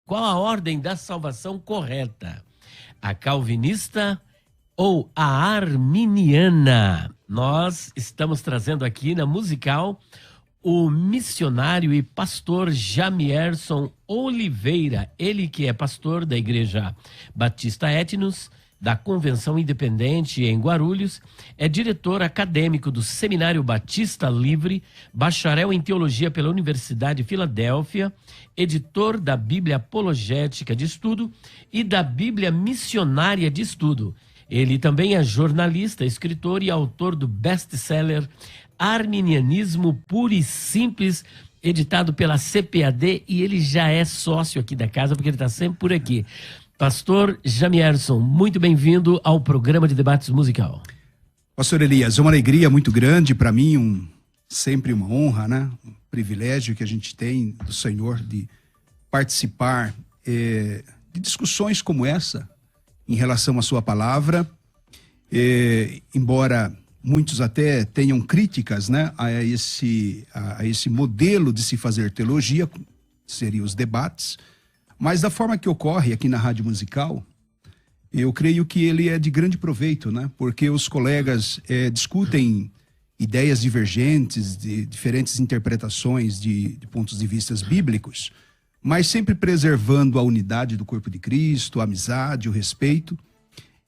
Qual a ordem da salvação correta? A calvinista ou a arminiana? Nós estamos trazendo aqui na Musical o missionário e pastor Jamierson Oliveira, ele que é pastor da Igreja Batista Etnos, da Convenção Independente em Guarulhos, é diretor acadêmico do Seminário Batista Livre, bacharel em Teologia pela Universidade de Filadélfia, editor da Bíblia Apologética de Estudo e da Bíblia Missionária de Estudo. Ele também é jornalista, escritor e autor do best-seller Arminianismo Puro e Simples, editado pela CPAD, e ele já é sócio aqui da casa, porque ele está sempre por aqui. Pastor Jamierson, muito bem-vindo ao programa de debates musical. Pastor Elias, é uma alegria muito grande para mim, sempre uma honra, né? Um privilégio que a gente tem do Senhor de participar de discussões como essa em relação à sua palavra, embora muitos até tenham críticas, né, a esse modelo de se fazer teologia, seriam os debates, mas da forma que ocorre aqui na Rádio Musical, eu creio que ele é de grande proveito, né, porque os colegas discutem ideias divergentes, de diferentes interpretações de pontos de vista bíblicos, mas sempre preservando a unidade do corpo de Cristo, a amizade, o respeito.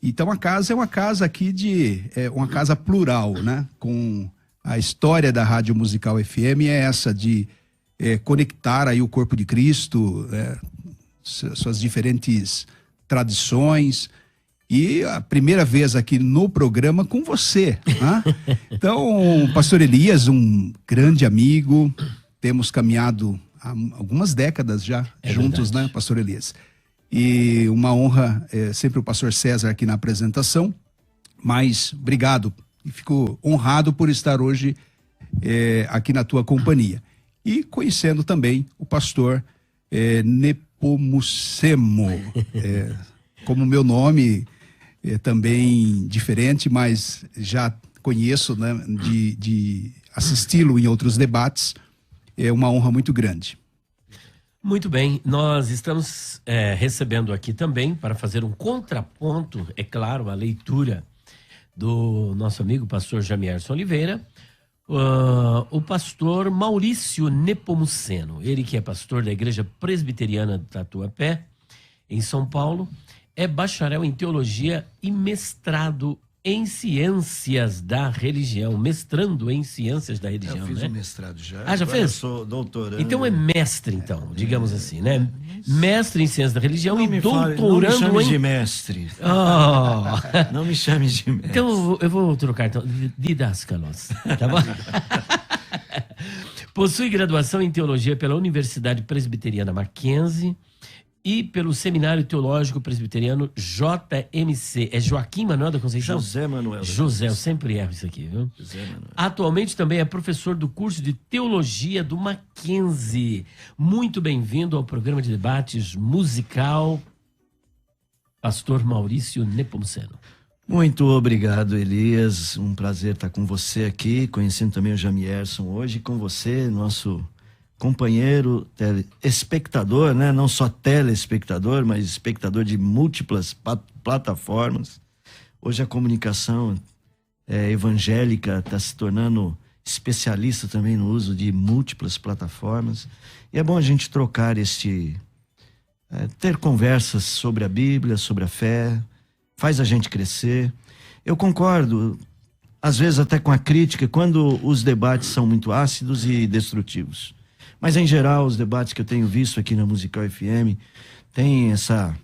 Então a casa é uma casa aqui uma casa plural, né? Com a história da Rádio Musical FM é essa de conectar aí o corpo de Cristo, suas diferentes tradições, e a primeira vez aqui no programa com você, né? Então, pastor Elias, um grande amigo, temos caminhado há algumas décadas já juntos, verdade, né, pastor Elias? E uma honra, sempre o pastor César aqui na apresentação, mas obrigado, e fico honrado por estar hoje aqui na tua companhia. E conhecendo também o pastor Nepomucemo, como meu nome é também diferente, mas já conheço, né, de assisti-lo em outros debates, é uma honra muito grande. Muito bem, nós estamos recebendo aqui também, para fazer um contraponto, é claro, a leitura do nosso amigo pastor Jamierson Oliveira, o pastor Maurício Nepomuceno, ele que é pastor da Igreja Presbiteriana do Tatuapé, em São Paulo, é bacharel em Teologia e mestrado em Ciências da Religião, mestrando em Ciências da Religião, né? Eu fiz um mestrado já. Já agora fez? Eu sou doutorando. Então é mestre, então, digamos assim, né? Mestre em Ciências da Religião não e doutorando não me chame em... de mestre. Oh. Não me chame de mestre. Então eu vou trocar, então, didascalos, tá bom? Possui graduação em Teologia pela Universidade Presbiteriana Mackenzie e pelo Seminário Teológico Presbiteriano JMC. É Joaquim Manuel da Conceição? José Manuel. José, eu sempre erro isso aqui, viu? José Manuel. Atualmente também é professor do curso de Teologia do Mackenzie. Muito bem-vindo ao programa de debates musical, pastor Maurício Nepomuceno. Muito obrigado, Elias. Um prazer estar com você aqui, conhecendo também o Jamierson hoje, com você, nosso companheiro espectador, né? Não só telespectador, mas espectador de múltiplas plataformas. Hoje a comunicação evangélica está se tornando especialista também no uso de múltiplas plataformas. E é bom a gente trocar ter conversas sobre a Bíblia, sobre a fé, faz a gente crescer. Eu concordo, às vezes até com a crítica, quando os debates são muito ácidos e destrutivos. Mas, em geral, os debates que eu tenho visto aqui na Musical FM têm essa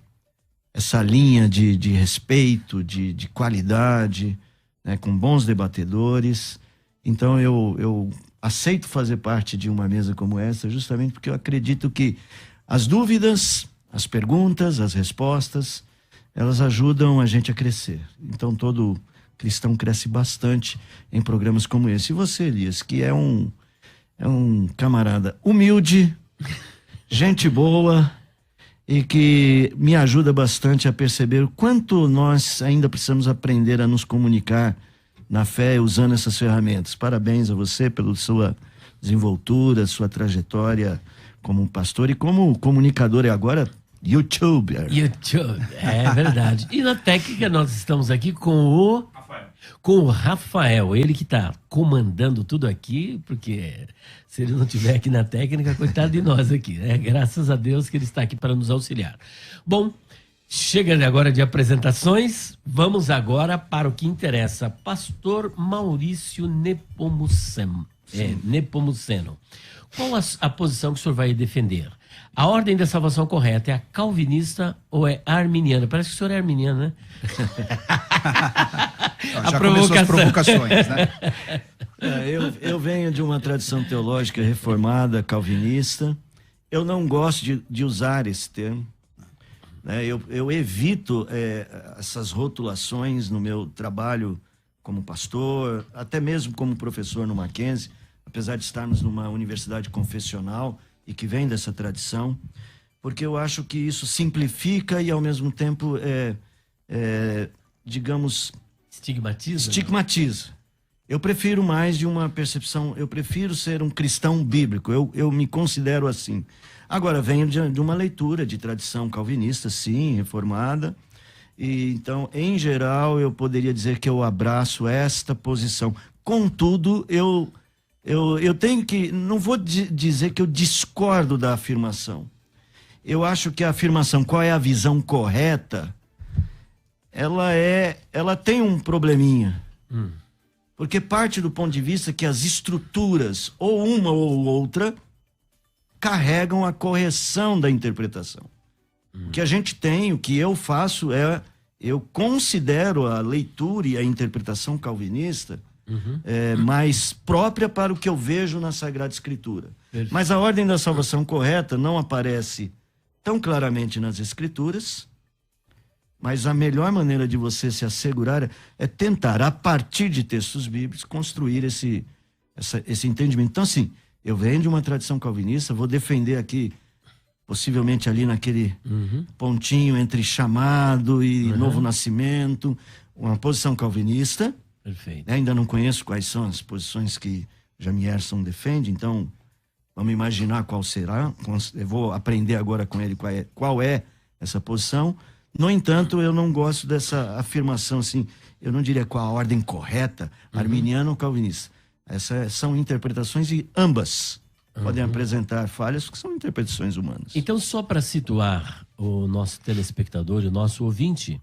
linha de respeito, de qualidade, né, com bons debatedores. Então, eu aceito fazer parte de uma mesa como essa, justamente porque eu acredito que as dúvidas, as perguntas, as respostas, elas ajudam a gente a crescer. Então, todo cristão cresce bastante em programas como esse. E você, Elias, que é um camarada humilde, gente boa e que me ajuda bastante a perceber o quanto nós ainda precisamos aprender a nos comunicar na fé usando essas ferramentas. Parabéns a você pela sua desenvoltura, sua trajetória como pastor e como comunicador. E agora YouTuber. YouTube, é verdade. E na técnica nós estamos aqui com o Rafael, ele que está comandando tudo aqui, porque se ele não estiver aqui na técnica, coitado de nós aqui, né? Graças a Deus que ele está aqui para nos auxiliar. Bom, chega agora de apresentações, vamos agora para o que interessa. Pastor Maurício Nepomuceno. Qual a posição que o senhor vai defender? A ordem da salvação correta é a calvinista ou é a arminiana? Parece que o senhor é arminiano, né? Já começou as provocações, né? Eu venho de uma tradição teológica reformada, calvinista. Eu não gosto de usar esse termo. Eu evito essas rotulações no meu trabalho como pastor, até mesmo como professor no Mackenzie, apesar de estarmos numa universidade confessional e que vem dessa tradição, porque eu acho que isso simplifica e, ao mesmo tempo, digamos... Estigmatiza. Eu prefiro mais de uma percepção, eu prefiro ser um cristão bíblico, eu me considero assim. Agora, venho de uma leitura de tradição calvinista, sim, reformada, e então, em geral, eu poderia dizer que eu abraço esta posição. Contudo, eu tenho que, não vou dizer que eu discordo da afirmação. Eu acho que a afirmação, qual é a visão correta, ela tem um probleminha. Porque parte do ponto de vista que as estruturas, ou uma ou outra, carregam a correção da interpretação. O que a gente tem, o que eu faço eu considero a leitura e a interpretação calvinista mais própria para o que eu vejo na Sagrada Escritura. Perfeito. Mas a ordem da salvação correta não aparece tão claramente nas Escrituras, mas a melhor maneira de você se assegurar é tentar, a partir de textos bíblicos, construir esse entendimento. Então, assim, eu venho de uma tradição calvinista, vou defender aqui, possivelmente ali naquele pontinho entre chamado e novo nascimento, uma posição calvinista. Perfeito. Ainda não conheço quais são as posições que Jamierson defende, então vamos imaginar qual será. Eu vou aprender agora com ele qual é essa posição. No entanto, eu não gosto dessa afirmação assim, eu não diria qual a ordem correta, arminiana ou calvinista. Essas são interpretações e ambas podem apresentar falhas, porque são interpretações humanas. Então, só para situar o nosso telespectador e o nosso ouvinte,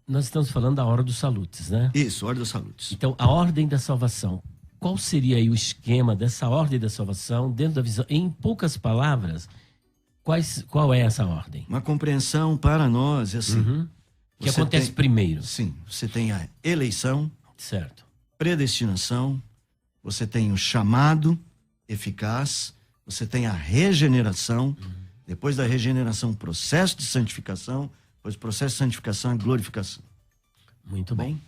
nós estamos falando da hora dos salutes, né? Isso, ordem dos salutes. Então, a ordem da salvação. Qual seria aí o esquema dessa ordem da salvação dentro da visão? Em poucas palavras, qual é essa ordem? Uma compreensão para nós, assim. O que acontece primeiro? Sim, você tem a eleição, certo? Predestinação, você tem o chamado eficaz, você tem a regeneração, depois da regeneração, processo de santificação, depois do processo de santificação, a glorificação. Muito bem.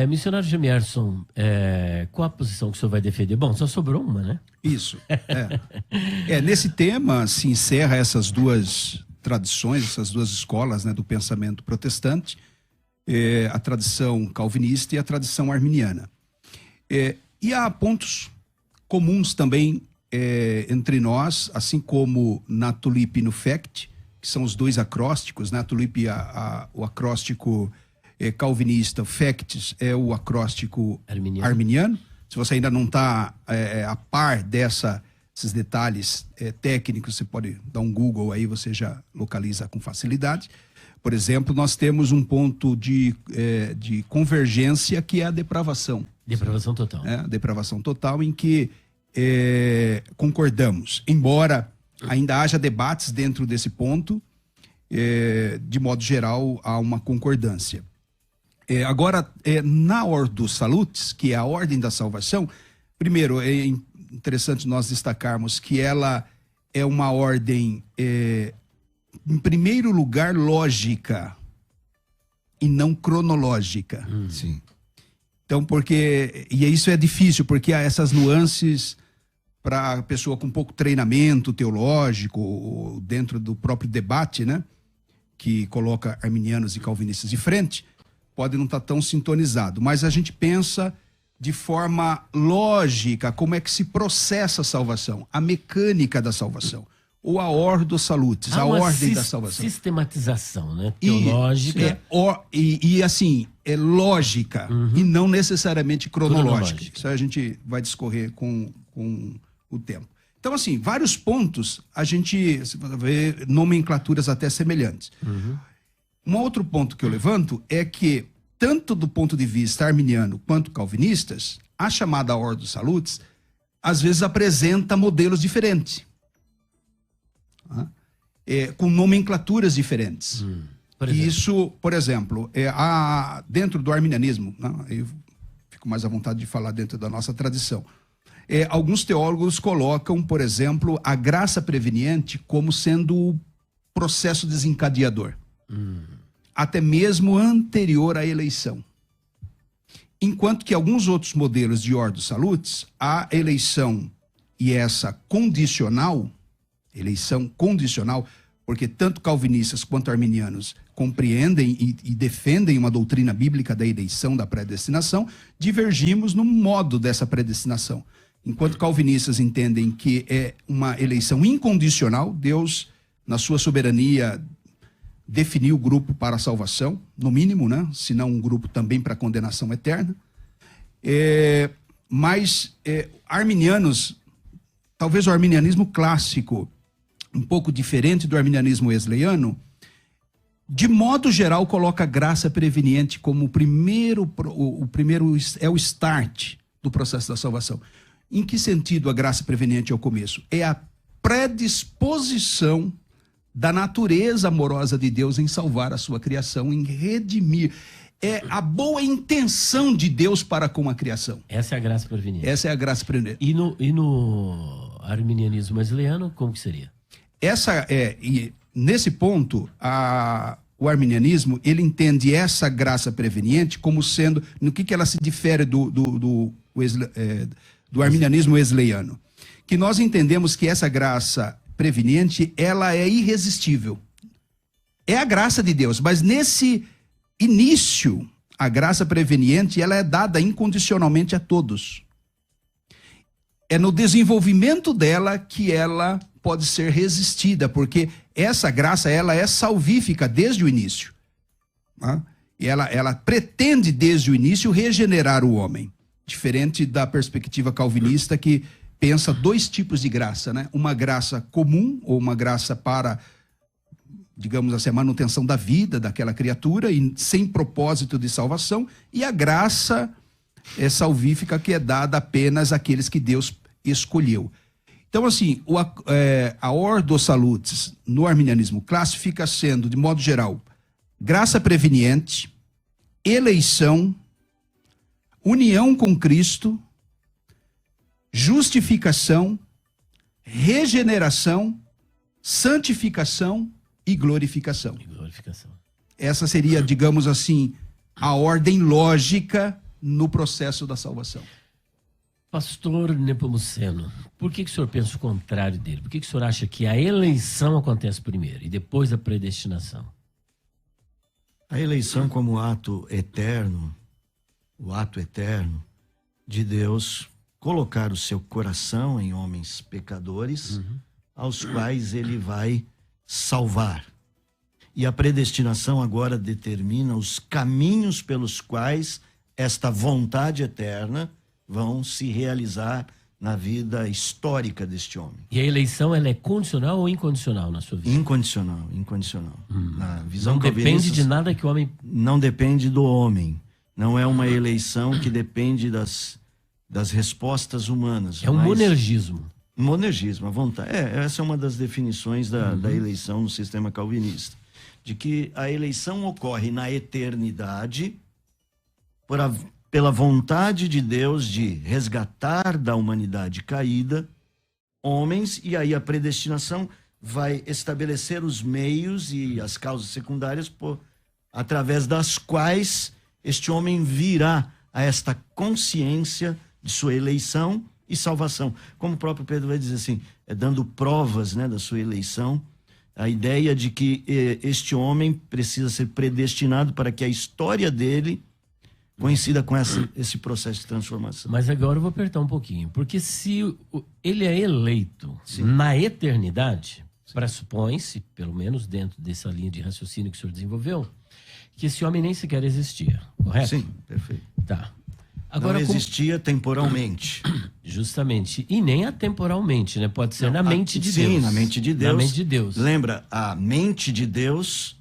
Missionário Jamierson, qual a posição que o senhor vai defender? Bom, só sobrou uma, né? Isso. Nesse tema se encerra essas duas tradições, essas duas escolas, né, do pensamento protestante, a tradição calvinista e a tradição arminiana. E há pontos comuns também entre nós, assim como na Tulip e no FECT, que são os dois acrósticos, né? A Tulip o acróstico calvinista, o FECT é o acróstico arminiano. Se você ainda não está a par desses detalhes técnicos, você pode dar um Google aí, você já localiza com facilidade. Por exemplo, nós temos um ponto de convergência que é a depravação. Depravação total. Depravação total, em que concordamos. Embora ainda haja debates dentro desse ponto, de modo geral, há uma concordância. Agora, na ordem dos salutes, que é a ordem da salvação, primeiro, é interessante nós destacarmos que ela é uma ordem, em primeiro lugar, lógica e não cronológica. Sim. Então, e isso é difícil, porque há essas nuances para a pessoa com pouco treinamento teológico, ou dentro do próprio debate, né, que coloca arminianos e calvinistas de frente, pode não estar tão sintonizado. Mas a gente pensa de forma lógica como é que se processa a salvação, a mecânica da salvação. ou a Ordo Salutis, a ordem da salvação. Sistematização, né? Teológica. Assim, é lógica e não necessariamente cronológica. Isso a gente vai discorrer com o tempo. Então, assim, vários pontos a gente vê nomenclaturas até semelhantes. Um outro ponto que eu levanto é que, tanto do ponto de vista arminiano quanto calvinistas, a chamada Ordo Salutis às vezes apresenta modelos diferentes, com nomenclaturas diferentes. Isso, por exemplo, dentro do arminianismo, eu fico mais à vontade de falar dentro da nossa tradição, alguns teólogos colocam, por exemplo, a graça preveniente como sendo o processo desencadeador, até mesmo anterior à eleição. Enquanto que alguns outros modelos de Ordo Salutis, a eleição e essa eleição condicional, porque tanto calvinistas quanto arminianos compreendem e defendem uma doutrina bíblica da eleição, da predestinação, divergimos no modo dessa predestinação. Enquanto calvinistas entendem que é uma eleição incondicional, Deus, na sua soberania, definiu o grupo para a salvação, no mínimo, né? Se não um grupo também para a condenação eterna. Mas arminianos, talvez o arminianismo clássico, um pouco diferente do arminianismo wesleyano, de modo geral coloca a graça preveniente como o primeiro é o start do processo da salvação. Em que sentido a graça preveniente é o começo? É a predisposição da natureza amorosa de Deus em salvar a sua criação, em redimir. É a boa intenção de Deus para com a criação. Essa é a graça preveniente. Essa é a graça preveniente. E no arminianismo wesleyano, como que seria? E nesse ponto, o arminianismo, ele entende essa graça preveniente como sendo, no que ela se difere do arminianismo wesleyano. Que nós entendemos que essa graça preveniente, ela é irresistível. É a graça de Deus, mas nesse início, a graça preveniente, ela é dada incondicionalmente a todos. É no desenvolvimento dela que ela pode ser resistida, porque essa graça, ela é salvífica desde o início. E ela pretende, desde o início, regenerar o homem. Diferente da perspectiva calvinista, que pensa dois tipos de graça, né? Uma graça comum, ou uma graça para, digamos assim, a manutenção da vida daquela criatura, e sem propósito de salvação, e a graça salvífica, que é dada apenas àqueles que Deus escolheu. Então, assim, a Ordo Salutis no arminianismo clássico fica sendo, de modo geral, graça preveniente, eleição, união com Cristo, justificação, regeneração, santificação e glorificação. Essa seria, digamos assim, a ordem lógica no processo da salvação. Pastor Nepomuceno, por que o senhor pensa o contrário dele? Por que o senhor acha que a eleição acontece primeiro e depois a predestinação? A eleição como ato eterno, o ato eterno de Deus colocar o seu coração em homens pecadores, aos quais ele vai salvar. E a predestinação agora determina os caminhos pelos quais esta vontade eterna vão se realizar na vida histórica deste homem. E a eleição, ela é condicional ou incondicional na sua vida? Incondicional. Na visão não depende de nada que o homem... Não depende do homem. Não é uma eleição que depende das respostas humanas. É um monergismo. Monergismo, a vontade. Essa é uma das definições da eleição no sistema calvinista. De que a eleição ocorre na eternidade pela vontade de Deus de resgatar da humanidade caída homens, e aí a predestinação vai estabelecer os meios e as causas secundárias através das quais este homem virá a esta consciência de sua eleição e salvação. Como o próprio Pedro vai dizer assim, dando provas, né, da sua eleição, a ideia de que este homem precisa ser predestinado para que a história dele coincida com esse processo de transformação. Mas agora eu vou apertar um pouquinho, porque se ele é eleito na eternidade, pressupõe-se, pelo menos dentro dessa linha de raciocínio que o senhor desenvolveu, que esse homem nem sequer existia, correto? Sim, perfeito. Tá. Agora, não existia temporalmente. Justamente. E nem atemporalmente, né? Pode ser na mente de Deus. Sim, na mente de Deus. Na mente de Deus. Lembra, a mente de Deus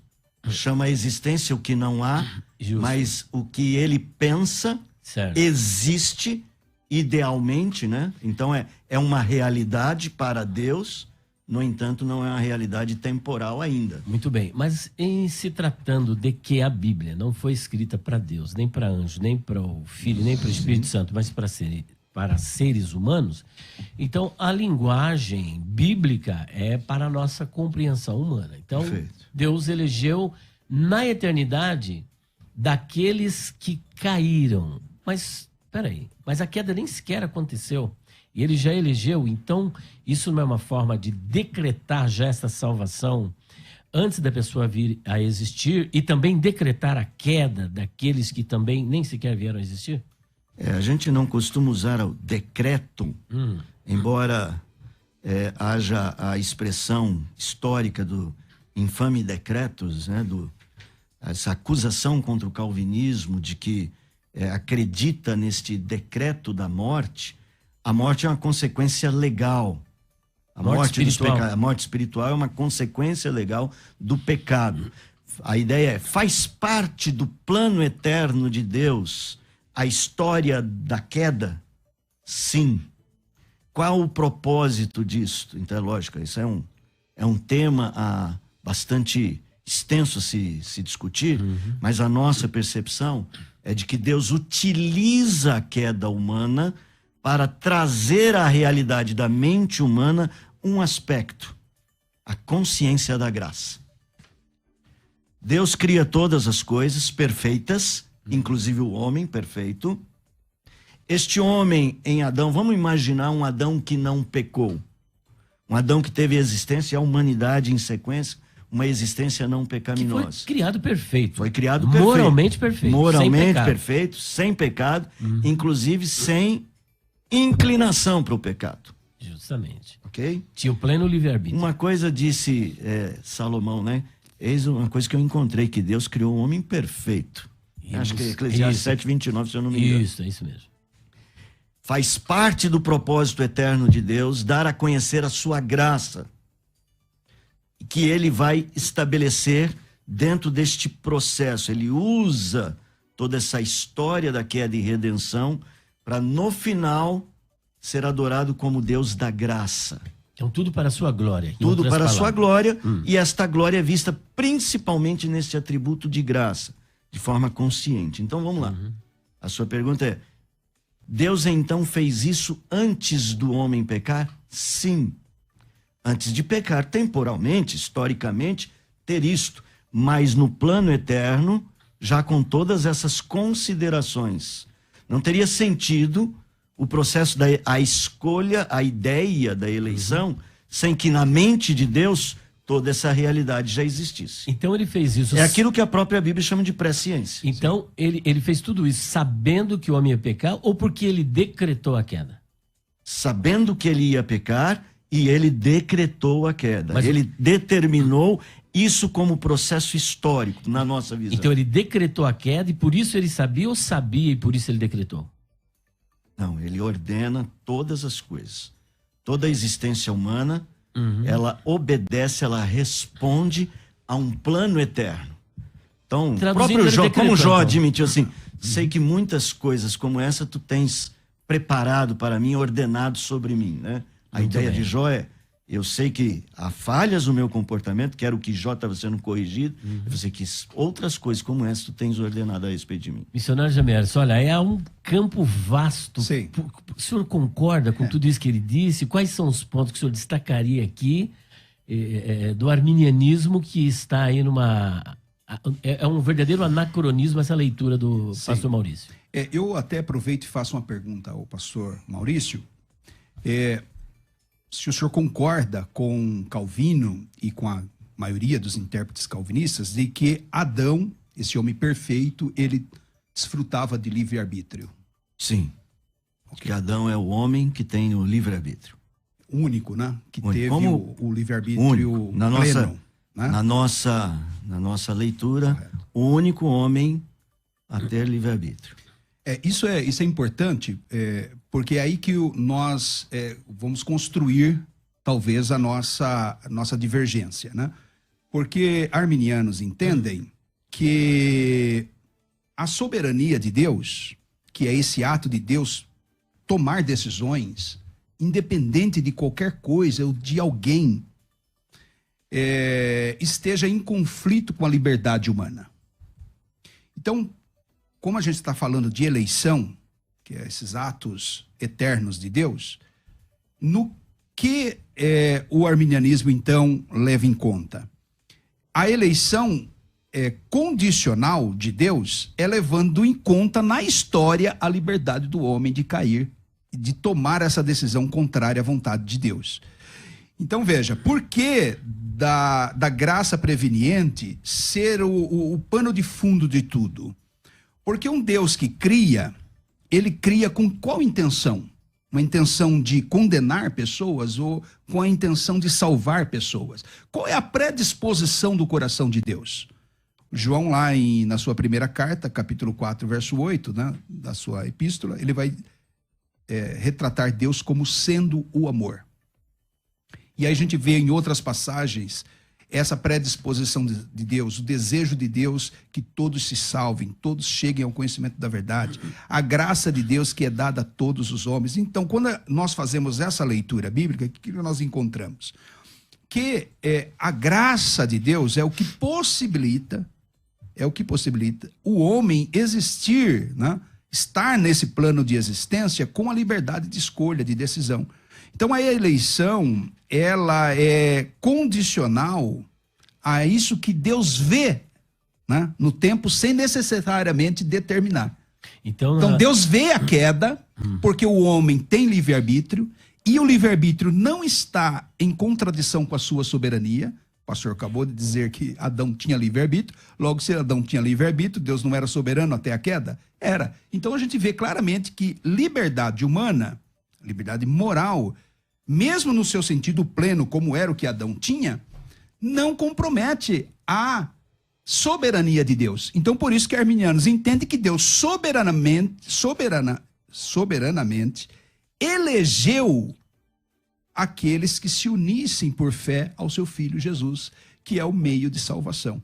chama a existência o que não há, Justo. mas o que ele pensa Certo. existe idealmente, né? Então é uma realidade para Deus, no entanto, não é uma realidade temporal ainda. Muito bem, mas em se tratando de que a Bíblia não foi escrita para Deus, nem para anjo, nem para o Filho, nem para o Espírito Santo, mas para seres humanos, então a linguagem bíblica é para a nossa compreensão humana. Então, Perfeito. Deus elegeu na eternidade daqueles que caíram. Mas, peraí, mas a queda nem sequer aconteceu. E ele já elegeu, então isso não é uma forma de decretar já essa salvação antes da pessoa vir a existir e também decretar a queda daqueles que também nem sequer vieram a existir? A gente não costuma usar o decreto, embora haja a expressão histórica do infame decretos, né, essa acusação contra o calvinismo de que acredita neste decreto da morte. A morte é uma consequência legal. A morte espiritual é uma consequência legal do pecado. A ideia é, faz parte do plano eterno de Deus a história da queda? Sim. Qual o propósito disso? Então, é lógico, isso é um tema bastante extenso a se discutir, mas a nossa percepção é de que Deus utiliza a queda humana para trazer à realidade da mente humana um aspecto, a consciência da graça. Deus cria todas as coisas perfeitas, inclusive o homem perfeito. Este homem em Adão, vamos imaginar um Adão que não pecou. Um Adão que teve existência e a humanidade em sequência, uma existência não pecaminosa. Que foi criado perfeito. Foi criado perfeito. Moralmente perfeito. Moralmente perfeito, sem pecado, inclusive sem inclinação para o pecado. Justamente. Ok? Tinha o pleno livre-arbítrio. Uma coisa disse Salomão, né? Eis uma coisa que eu encontrei, que Deus criou um homem perfeito. Acho que é Eclesiastes 7:29, se eu não me engano. Isso, é isso mesmo. Faz parte do propósito eterno de Deus dar a conhecer a sua graça, que ele vai estabelecer dentro deste processo. Ele usa toda essa história da queda e redenção para, no final, ser adorado como Deus da graça. Então, tudo para a sua glória. Tudo para a sua glória, e esta glória é vista principalmente neste atributo de graça, de forma consciente. Então, vamos lá. A sua pergunta é, Deus então fez isso antes do homem pecar? Sim. Antes de pecar, temporalmente, historicamente, ter isto. Mas no plano eterno, já com todas essas considerações. Não teria sentido o processo a escolha, a ideia da eleição, sem que na mente de Deus toda essa realidade já existisse. Então ele fez isso. É aquilo que a própria Bíblia chama de presciência. Então ele fez tudo isso sabendo que o homem ia pecar ou porque ele decretou a queda? Sabendo que ele ia pecar e ele decretou a queda. Mas ele determinou isso como processo histórico na nossa visão. Então ele decretou a queda e por isso ele sabia ou sabia e por isso ele decretou? Não, ele ordena todas as coisas. Toda a existência humana, ela obedece, ela responde a um plano eterno. Então, o próprio Jó, como Jó admitiu assim, sei que muitas coisas como essa tu tens preparado para mim, ordenado sobre mim, né? A ideia de Jó é, eu sei que há falhas no meu comportamento, que era o que Jó estava sendo corrigido, eu sei que outras coisas como essa tu tens ordenado a respeito de mim. Missionário Jamieres, olha, é um campo vasto. Sim. O senhor concorda com tudo isso que ele disse? Quais são os pontos que o senhor destacaria aqui do arminianismo que está aí numa... É um verdadeiro anacronismo essa leitura do pastor Maurício. Eu até aproveito e faço uma pergunta ao pastor Maurício. Se o senhor concorda com Calvino e com a maioria dos intérpretes calvinistas de que Adão, esse homem perfeito, ele desfrutava de livre-arbítrio. Sim. Porque Adão é o homem que tem o livre-arbítrio. único, né? Que Único. teve Como o livre-arbítrio único. pleno. Né? Na nossa leitura, Correto. o único homem a ter livre-arbítrio. Isso é importante, porque é aí que nós vamos construir, talvez, a nossa divergência, né? Porque arminianos entendem que a soberania de Deus, que é esse ato de Deus tomar decisões, independente de qualquer coisa ou de alguém, esteja em conflito com a liberdade humana. Então, como a gente está falando de eleição, que é esses atos eternos de Deus, no que o arminianismo, então, leva em conta? A eleição condicional de Deus é levando em conta na história a liberdade do homem de cair, de tomar essa decisão contrária à vontade de Deus. Então veja, por que da graça preveniente ser o pano de fundo de tudo? Porque um Deus que cria, ele cria com qual intenção? Uma intenção de condenar pessoas ou com a intenção de salvar pessoas? Qual é a predisposição do coração de Deus? João, lá na sua primeira carta, capítulo 4, verso 8, né, da sua epístola, ele vai retratar Deus como sendo o amor. E aí a gente vê em outras passagens essa predisposição de Deus, o desejo de Deus que todos se salvem, todos cheguem ao conhecimento da verdade, a graça de Deus que é dada a todos os homens. Então, quando nós fazemos essa leitura bíblica, o que nós encontramos? Que a graça de Deus é o que possibilita o homem existir, né? Estar nesse plano de existência com a liberdade de escolha, de decisão. Então a eleição, ela é condicional a isso que Deus vê, né, no tempo, sem necessariamente determinar. Então Deus vê a queda, porque o homem tem livre-arbítrio, e o livre-arbítrio não está em contradição com a sua soberania. O pastor acabou de dizer que Adão tinha livre-arbítrio. Logo, se Adão tinha livre-arbítrio, Deus não era soberano até a queda? Era. Então a gente vê claramente que liberdade humana, liberdade moral, mesmo no seu sentido pleno, como era o que Adão tinha, não compromete a soberania de Deus. Então, por isso que arminianos entendem que Deus soberanamente elegeu aqueles que se unissem por fé ao seu Filho Jesus, que é o meio de salvação.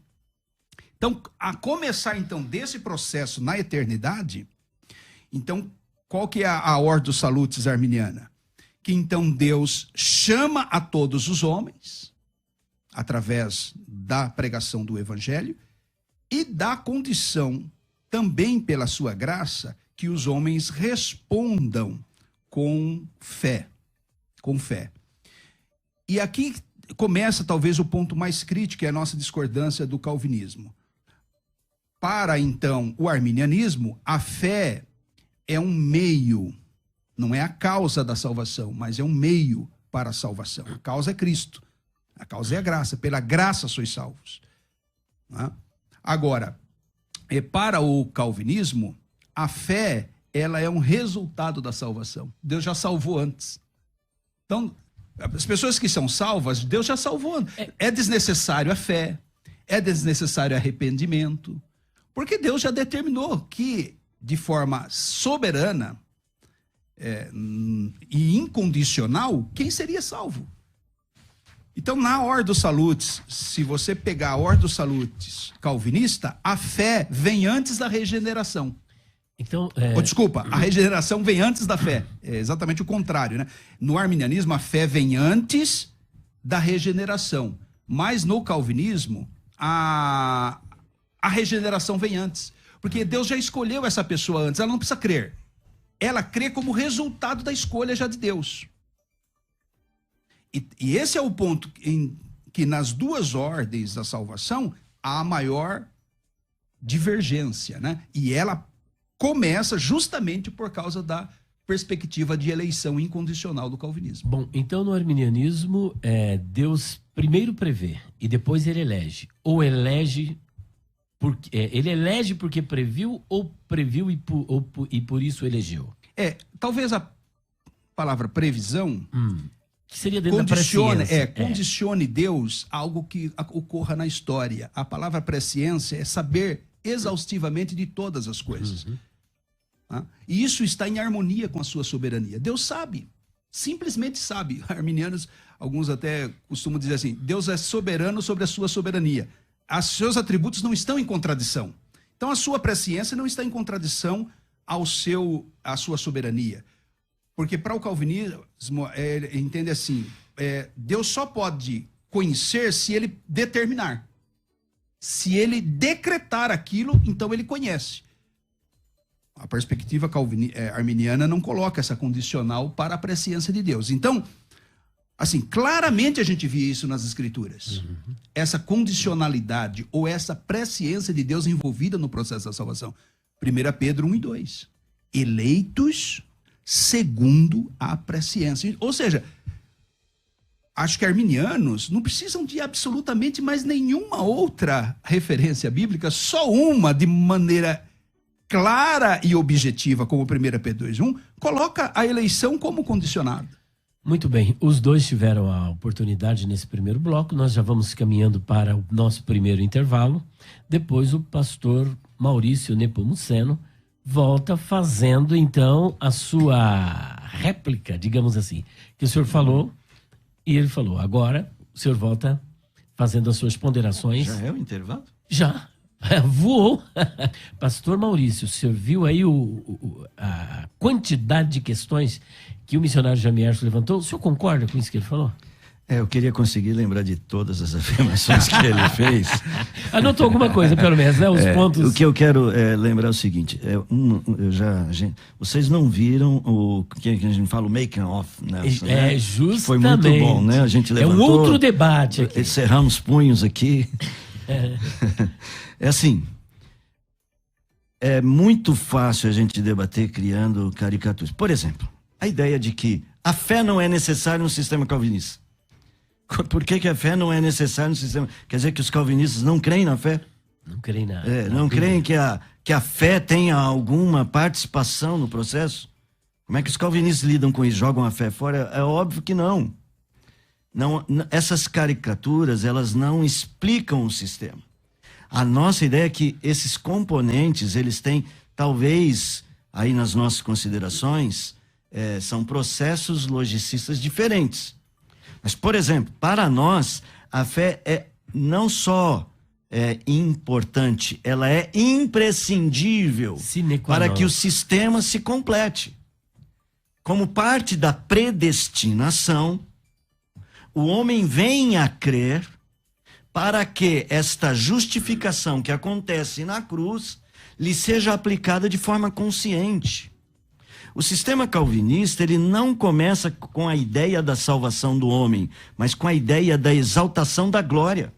Então, a começar então desse processo na eternidade, então, qual que é a ordem dos salutis arminiana? Que então Deus chama a todos os homens, através da pregação do Evangelho, e dá condição, também pela sua graça, que os homens respondam com fé. Com fé. E aqui começa talvez o ponto mais crítico, que é a nossa discordância do calvinismo. Para então o arminianismo, a fé é um meio, não é a causa da salvação, mas é um meio para a salvação. A causa é Cristo, a causa é a graça, pela graça sois salvos. Agora, para o calvinismo, a fé, ela é um resultado da salvação. Deus já salvou antes. Então, as pessoas que são salvas, Deus já salvou antes. É desnecessário a fé, é desnecessário arrependimento, porque Deus já determinou que, de forma soberana e incondicional, quem seria salvo. Então, na ordem dos salutis, se você pegar a ordem dos salutis calvinista, a fé vem antes da regeneração. Então, desculpa, a regeneração vem antes da fé. É exatamente o contrário, né? No arminianismo, a fé vem antes da regeneração. Mas no calvinismo, a regeneração vem antes. Porque Deus já escolheu essa pessoa antes, ela não precisa crer. Ela crê como resultado da escolha já de Deus. E esse é o ponto em que nas duas ordens da salvação há a maior divergência, né? E ela começa justamente por causa da perspectiva de eleição incondicional do calvinismo. Bom, então no arminianismo, Deus primeiro prevê e depois ele elege. Ou elege porque ele elege porque previu, ou previu e por isso elegeu? Talvez a palavra previsão, que seria dentro da presciência. Condicione Deus a algo que ocorra na história. A palavra presciência é saber exaustivamente de todas as coisas. Tá? E isso está em harmonia com a sua soberania. Deus sabe, simplesmente sabe. Arminianos, alguns até costumam dizer assim, Deus é soberano sobre a sua soberania. Os seus atributos não estão em contradição. Então a sua presciência não está em contradição à sua soberania. Porque para o calvinismo, ele entende assim, Deus só pode conhecer se ele determinar. Se ele decretar aquilo, então ele conhece. A perspectiva arminiana não coloca essa condicional para a presciência de Deus. Então, assim, claramente a gente vê isso nas Escrituras. Essa condicionalidade ou essa presciência de Deus envolvida no processo da salvação. 1 Pedro 1 e 2. Eleitos segundo a presciência. Ou seja, acho que arminianos não precisam de absolutamente mais nenhuma outra referência bíblica, só uma de maneira clara e objetiva, como 1 Pedro 2:1, coloca a eleição como condicionada. Muito bem, os dois tiveram a oportunidade nesse primeiro bloco, nós já vamos caminhando para o nosso primeiro intervalo. Depois o pastor Maurício Nepomuceno volta fazendo então a sua réplica, digamos assim, que o senhor falou, e ele falou, agora o senhor volta fazendo as suas ponderações. Já é o intervalo? Já, voou. Pastor Maurício, o senhor viu aí a quantidade de questões que o missionário Jamierson levantou? O senhor concorda com isso que ele falou? Eu queria conseguir lembrar de todas as afirmações que ele fez. Anotou alguma coisa, pelo menos, né? Os pontos. O que eu quero lembrar é o seguinte: vocês não viram o que a gente fala, o making of, né? Justamente. Foi muito bom, né? A gente levantou. É um outro debate aqui. Cerramos punhos aqui. É assim. É muito fácil a gente debater criando caricaturas. Por exemplo, a ideia de que a fé não é necessária no sistema calvinista. Por que a fé não é necessária no sistema? Quer dizer que os calvinistas não creem na fé? Não creem na não creem que a fé tenha alguma participação no processo? Como é que os calvinistas lidam com isso? Jogam a fé fora? É óbvio que não. Essas caricaturas, elas não explicam o sistema. A nossa ideia é que esses componentes, eles têm, talvez, aí nas nossas considerações, são processos logicistas diferentes. Mas, por exemplo, para nós, a fé não só importante, ela é imprescindível para que o sistema se complete. Como parte da predestinação, o homem vem a crer para que esta justificação que acontece na cruz lhe seja aplicada de forma consciente. O sistema calvinista, ele não começa com a ideia da salvação do homem, mas com a ideia da exaltação da glória.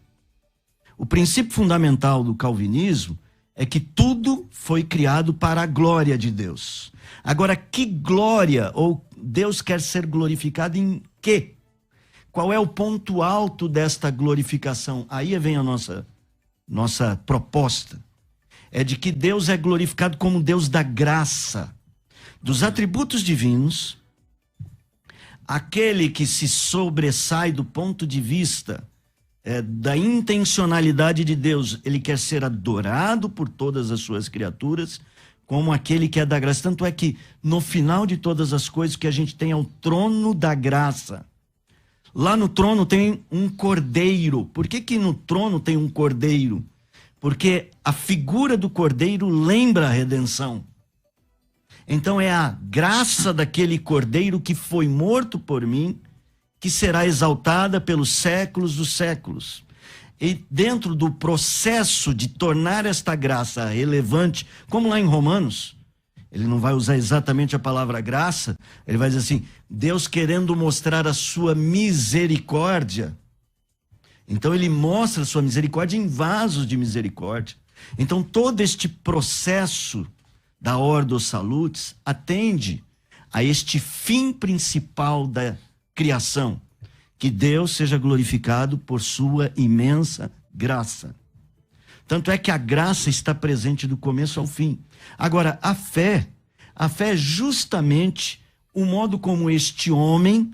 O princípio fundamental do calvinismo é que tudo foi criado para a glória de Deus. Agora, que glória, ou Deus quer ser glorificado em quê? Qual é o ponto alto desta glorificação? Aí vem a nossa proposta. É de que Deus é glorificado como Deus da graça. Dos atributos divinos, aquele que se sobressai do ponto de vista da intencionalidade de Deus, ele quer ser adorado por todas as suas criaturas, como aquele que é da graça. Tanto é que no final de todas as coisas que a gente tem é o trono da graça. Lá no trono tem um cordeiro. Por que no trono tem um cordeiro? Porque a figura do cordeiro lembra a redenção. Então é a graça daquele cordeiro que foi morto por mim, que será exaltada pelos séculos dos séculos. E dentro do processo de tornar esta graça relevante, como lá em Romanos, ele não vai usar exatamente a palavra graça, ele vai dizer assim, Deus querendo mostrar a sua misericórdia. Então ele mostra a sua misericórdia em vasos de misericórdia. Então todo este processo da Ordo Salutis atende a este fim principal da criação, que Deus seja glorificado por sua imensa graça. Tanto é que a graça está presente do começo ao fim. Agora, a fé é justamente o modo como este homem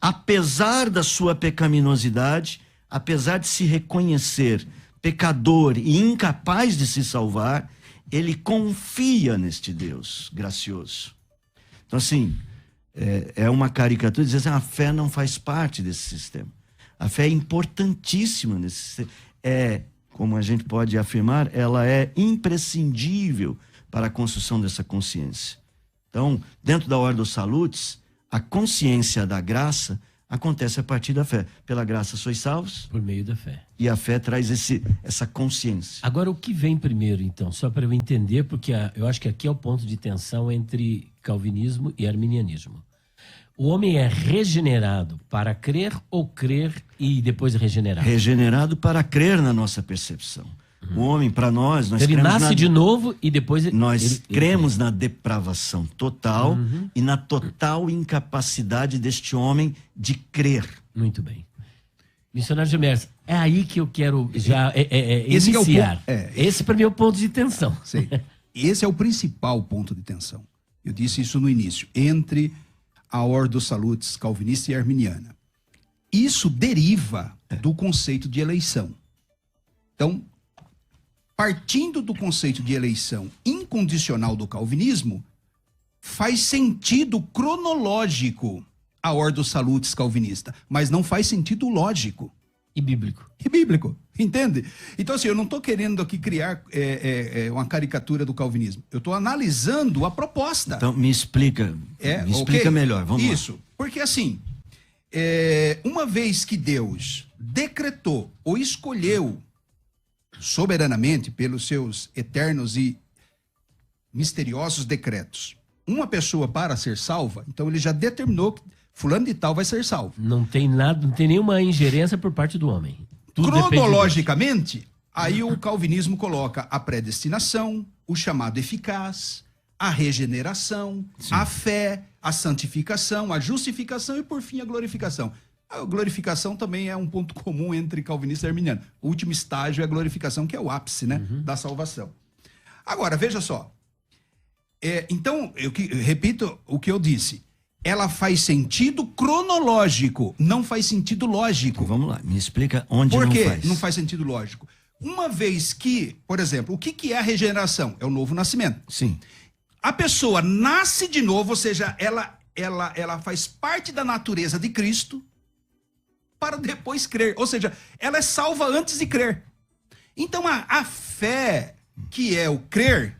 apesar da sua pecaminosidade, apesar de se reconhecer pecador e incapaz de se salvar, ele confia neste Deus gracioso. Então, assim, é uma caricatura dizer assim, a fé não faz parte desse sistema. A fé é importantíssima nesse sistema. Como a gente pode afirmar, ela é imprescindível para a construção dessa consciência. Então, dentro da Ordo Salutis, a consciência da graça acontece a partir da fé. Pela graça sois salvos. Por meio da fé. E a fé traz essa consciência. Agora, o que vem primeiro, então? Só para eu entender, porque eu acho que aqui é o ponto de tensão entre calvinismo e arminianismo. O homem é regenerado para crer ou crer e depois regenerado? Regenerado para crer na nossa percepção. O homem, para nós ele nasce de novo e depois... Nós cremos na depravação total e na total incapacidade deste homem de crer. Muito bem. Missionário Jamierson, é aí que eu quero já Esse iniciar. É Esse para mim é o ponto de tensão. Sim. Esse é o principal ponto de tensão. Eu disse isso no início. Entre a Ordo Salutis calvinista e arminiana. Isso deriva do conceito de eleição. Então, partindo do conceito de eleição incondicional do calvinismo, faz sentido cronológico a Ordo Salutis calvinista, mas não faz sentido lógico. E bíblico. E bíblico, entende? Então, assim, eu não estou querendo aqui criar uma caricatura do calvinismo. Eu estou analisando a proposta. Então, me explica. Me explica melhor, vamos lá. Isso, porque assim, uma vez que Deus decretou ou escolheu soberanamente pelos seus eternos e misteriosos decretos uma pessoa para ser salva, então ele já determinou que fulano de tal vai ser salvo. Não tem nada, não tem nenhuma ingerência por parte do homem. Tudo cronologicamente, aí o calvinismo coloca a predestinação, o chamado eficaz, a regeneração, a fé, a santificação, a justificação e, por fim, a glorificação. A glorificação também é um ponto comum entre calvinista e arminiano. O último estágio é a glorificação, que é o ápice, né, da salvação. Agora, veja só. Então, eu repito o que eu disse. Ela faz sentido cronológico, não faz sentido lógico. Então, vamos lá, me explica onde não faz. Por que não faz sentido lógico? Uma vez que, por exemplo, o que é a regeneração? É o novo nascimento. Sim. A pessoa nasce de novo, ou seja, ela faz parte da natureza de Cristo para depois crer. Ou seja, ela é salva antes de crer. Então, a fé, que é o crer,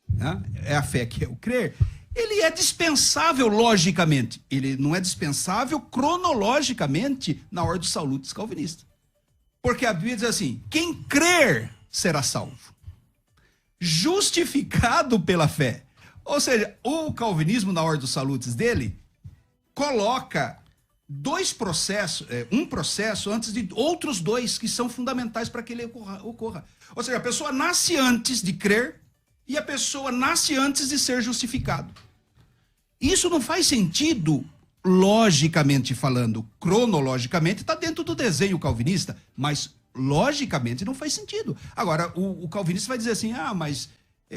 né? É a fé que é o crer, ele é dispensável logicamente. Ele não é dispensável cronologicamente na Ordo Salutis calvinista. Porque a Bíblia diz assim, quem crer será salvo. Justificado pela fé. Ou seja, o calvinismo na Ordo Salutis dele coloca dois processos, um processo antes de outros dois que são fundamentais para que ele ocorra. Ou seja, a pessoa nasce antes de crer e a pessoa nasce antes de ser justificado. Isso não faz sentido logicamente falando, cronologicamente está dentro do desenho calvinista, mas logicamente não faz sentido. Agora, o calvinista vai dizer assim, mas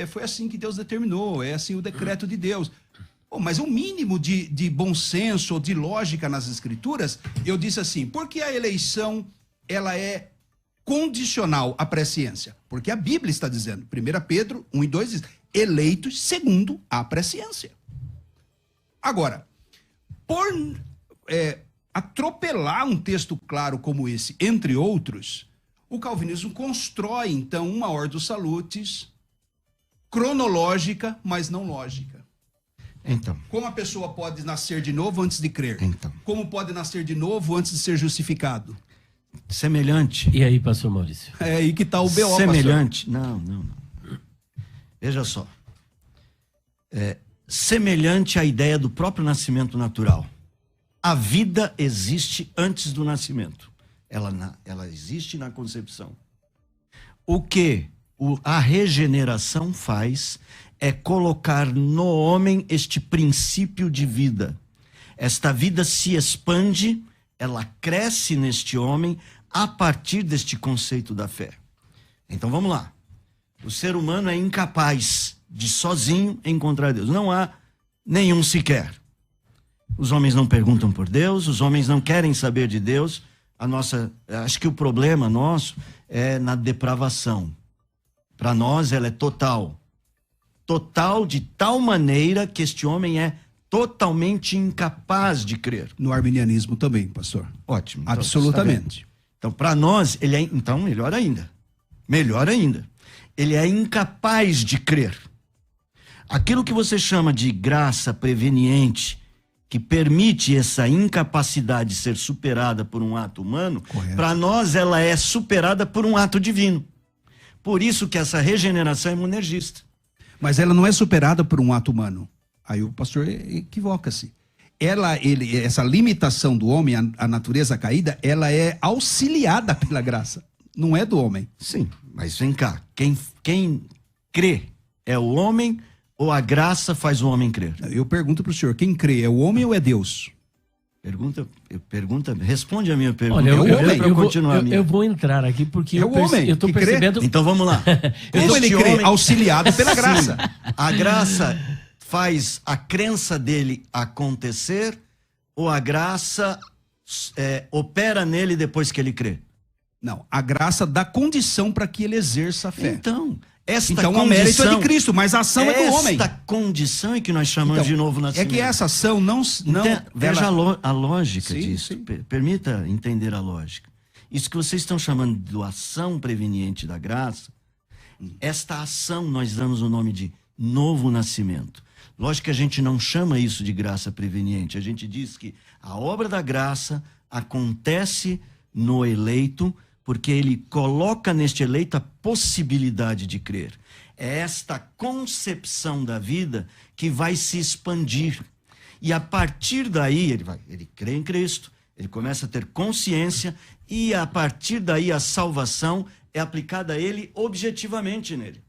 foi assim que Deus determinou, é assim o decreto de Deus. Mas um mínimo de bom senso ou de lógica nas escrituras, eu disse assim, porque a eleição ela é condicional à presciência? Porque a Bíblia está dizendo, 1 Pedro 1 e 2 diz, eleitos segundo a presciência. Agora, por atropelar um texto claro como esse, entre outros, o calvinismo constrói, então, uma Ordo Salutis cronológica, mas não lógica. Então. Como a pessoa pode nascer de novo antes de crer? Então. Como pode nascer de novo antes de ser justificado? Semelhante. E aí, pastor Maurício? É aí que está o B.O., semelhante. Não. Veja só. Semelhante à ideia do próprio nascimento natural. A vida existe antes do nascimento. Ela existe na concepção. O que a regeneração faz é colocar no homem este princípio de vida. Esta vida se expande, ela cresce neste homem a partir deste conceito da fé. Então vamos lá. O ser humano é incapaz de sozinho encontrar Deus. Não há nenhum sequer. Os homens não perguntam por Deus, os homens não querem saber de Deus. Acho que o problema nosso é na depravação. Para nós ela é total. Total de tal maneira que este homem é totalmente incapaz de crer. No arminianismo também, pastor. Ótimo. Absolutamente. Então, para nós, ele é... Então, melhor ainda. Melhor ainda. Ele é incapaz de crer. Aquilo que você chama de graça preveniente, que permite essa incapacidade ser superada por um ato humano, para nós ela é superada por um ato divino. Por isso que essa regeneração é monergista. Mas ela não é superada por um ato humano. Aí o pastor equivoca-se. Essa limitação do homem, a natureza caída, ela é auxiliada pela graça. Não é do homem. Sim, mas vem cá. Quem crê é o homem ou a graça faz o homem crer? Eu pergunto para o senhor, quem crê é o homem ou é Deus? Responde a minha pergunta. Olha, eu vou entrar aqui porque eu estou percebendo... Crê? Então vamos lá. Como ele crê? Auxiliado pela graça. A graça faz a crença dele acontecer ou a graça opera nele depois que ele crê? Não, a graça dá condição para que ele exerça a fé. Então o mérito é de Cristo, mas a ação é do homem. Esta condição é que nós chamamos de novo nascimento. É que essa ação não veja a lógica disso. Sim. Permita entender a lógica. Isso que vocês estão chamando de ação preveniente da graça, esta ação nós damos o nome de novo nascimento. Lógico que a gente não chama isso de graça preveniente. A gente diz que a obra da graça acontece no eleito, porque ele coloca neste eleito a possibilidade de crer. É esta concepção da vida que vai se expandir. E a partir daí, ele crê em Cristo, ele começa a ter consciência, e a partir daí a salvação é aplicada a ele objetivamente nele.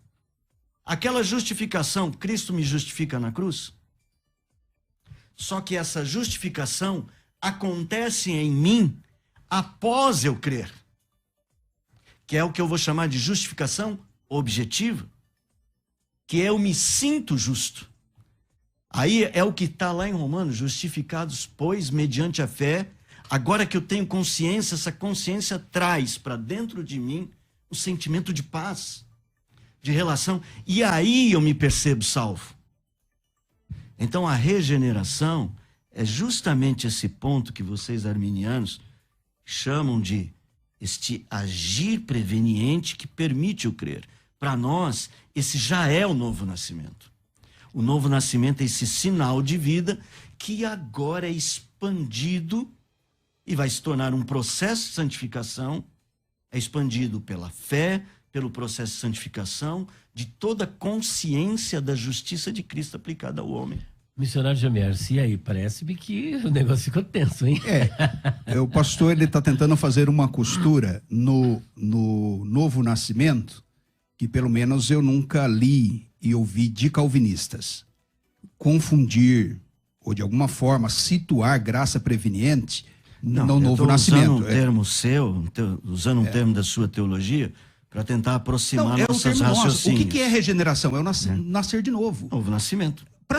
Aquela justificação, Cristo me justifica na cruz. Só que essa justificação acontece em mim após eu crer. Que é o que eu vou chamar de justificação objetiva. Que eu me sinto justo. Aí é o que está lá em Romanos, justificados, pois, mediante a fé. Agora que eu tenho consciência, essa consciência traz para dentro de mim o sentimento de paz, de relação. E aí eu me percebo salvo. Então a regeneração é justamente esse ponto que vocês arminianos chamam de este agir preveniente que permite o crer. Para nós, esse já é o novo nascimento. O novo nascimento é esse sinal de vida que agora é expandido e vai se tornar um processo de santificação, é expandido pela fé, pelo processo de santificação, de toda a consciência da justiça de Cristo aplicada ao homem. Missionário Jamier, e aí? Parece-me que o negócio ficou tenso, hein? O pastor ele está tentando fazer uma costura no novo nascimento, que pelo menos eu nunca li e ouvi de calvinistas. Confundir, ou de alguma forma situar graça preveniente no novo nascimento. Usando um termo da sua teologia, para tentar aproximar nossos raciocínios. O que é regeneração? É o nascer de novo. Novo nascimento. Para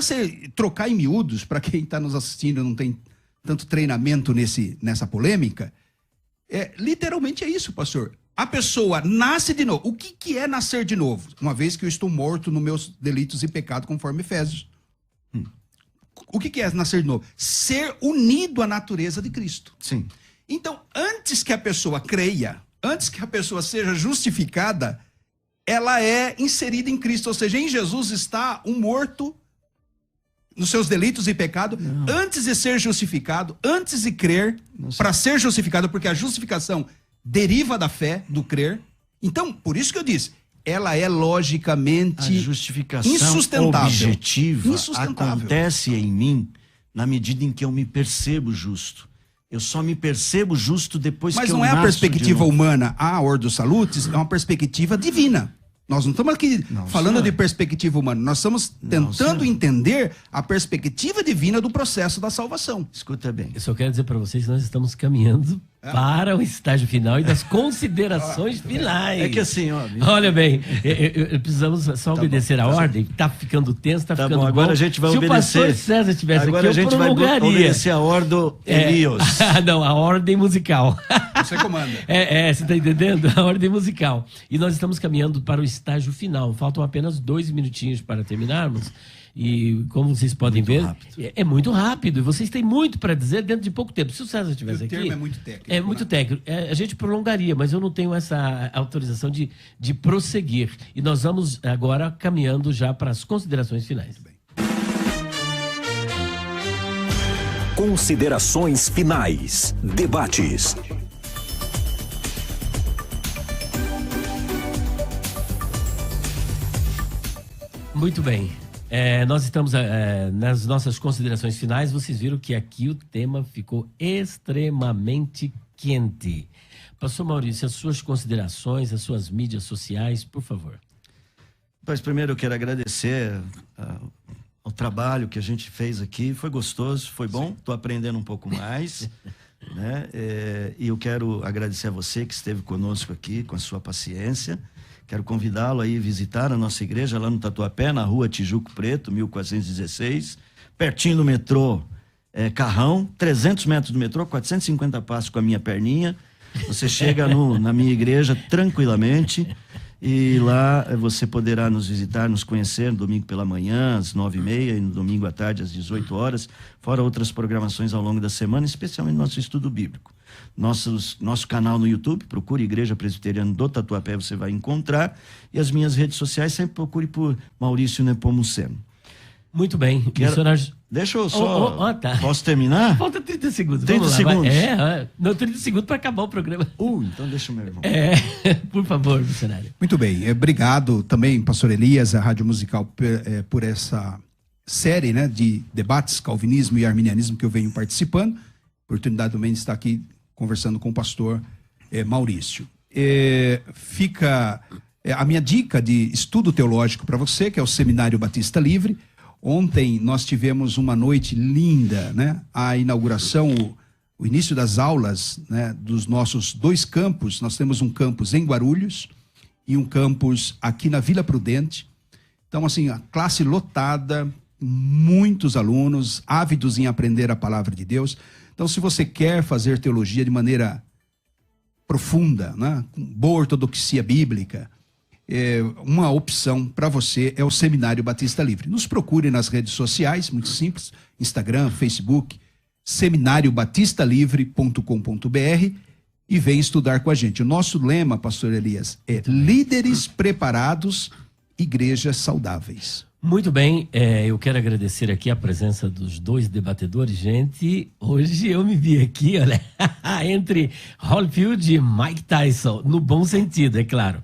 trocar em miúdos, para quem está nos assistindo e não tem tanto treinamento nessa polêmica, literalmente é isso, pastor. A pessoa nasce de novo. O que é nascer de novo? Uma vez que eu estou morto nos meus delitos e pecados, conforme Efésios. O que é nascer de novo? Ser unido à natureza de Cristo. Sim. Então, antes que a pessoa creia, antes que a pessoa seja justificada, ela é inserida em Cristo. Ou seja, em Jesus está um morto nos seus delitos e pecado, antes de ser justificado, antes de crer, para ser justificado, porque a justificação deriva da fé, do crer. Então, por isso que eu disse, ela é logicamente a justificação insustentável. Objetiva acontece em mim na medida em que eu me percebo justo. Eu só me percebo justo depois que eu nasço. Mas não é a perspectiva humana, a Ordo Salutis, é uma perspectiva divina. Nós não estamos aqui falando senhor. de perspectiva humana, nós estamos tentando entender a perspectiva divina do processo da salvação. Escuta bem. Eu só quero dizer para vocês que nós estamos caminhando para o estágio final e das considerações finais. É que assim, ó. Olha bem, precisamos só obedecer a ordem. Tá ficando tenso, tá ficando bom. Agora a gente vai Se obedecer. Se o pastor César estivesse agora aqui, a gente vai obedecer a ordem Elias. Não, a ordem musical. Você comanda. Você tá entendendo? A ordem musical. E nós estamos caminhando para o estágio final. Faltam apenas 2 minutinhos para terminarmos. E como vocês podem ver, é muito rápido. E vocês têm muito para dizer dentro de pouco tempo. Se o César estivesse aqui... O termo é muito técnico. É muito técnico. A gente prolongaria, mas eu não tenho essa autorização de prosseguir. E nós vamos agora caminhando já para as considerações finais. Considerações finais. Debates. Muito bem. Nós estamos nas nossas considerações finais. Vocês viram que aqui o tema ficou extremamente quente. Pastor Maurício, as suas considerações, as suas mídias sociais, por favor. Pois primeiro eu quero agradecer o trabalho que a gente fez aqui. Foi gostoso, foi bom. Estou aprendendo um pouco mais. Né? E eu quero agradecer a você que esteve conosco aqui, com a sua paciência. Quero convidá-lo aí a visitar a nossa igreja lá no Tatuapé, na rua Tijuco Preto, 1416, pertinho do metrô Carrão, 300 metros do metrô, 450 passos com a minha perninha. Você chega na minha igreja tranquilamente e lá você poderá nos visitar, nos conhecer no domingo pela manhã, às 9h30 e no domingo à tarde, às 18 horas, fora outras programações ao longo da semana, especialmente nosso estudo bíblico. Nosso canal no YouTube, procure Igreja Presbiteriana do Tatuapé, você vai encontrar. E as minhas redes sociais, sempre procure por Maurício Nepomuceno. Muito bem. Deixa eu só... Tá. Posso terminar? Falta 30 segundos. 30 segundos? Não, 30 segundos para acabar o programa. Então deixa o meu irmão. Por favor, missionário. Muito bem. Obrigado também, pastor Elias, a Rádio Musical, por essa série, né, de debates, calvinismo e arminianismo que eu venho participando. Oportunidade também de estar aqui conversando com o pastor Maurício. Fica a minha dica de estudo teológico para você, que é o Seminário Batista Livre. Ontem nós tivemos uma noite linda, né? A inauguração, o início das aulas, né, dos nossos 2 campos. Nós temos um campus em Guarulhos e um campus aqui na Vila Prudente. Então, assim, a classe lotada, muitos alunos ávidos em aprender a palavra de Deus. Então, se você quer fazer teologia de maneira profunda, né, com boa ortodoxia bíblica, uma opção para você é o Seminário Batista Livre. Nos procure nas redes sociais, muito simples, Instagram, Facebook, seminariobatistalivre.com.br e vem estudar com a gente. O nosso lema, pastor Elias, é líderes preparados, igrejas saudáveis. Muito bem, eu quero agradecer aqui a presença dos 2 debatedores. Gente, hoje eu me vi aqui, olha, entre Holyfield e Mike Tyson, no bom sentido, é claro.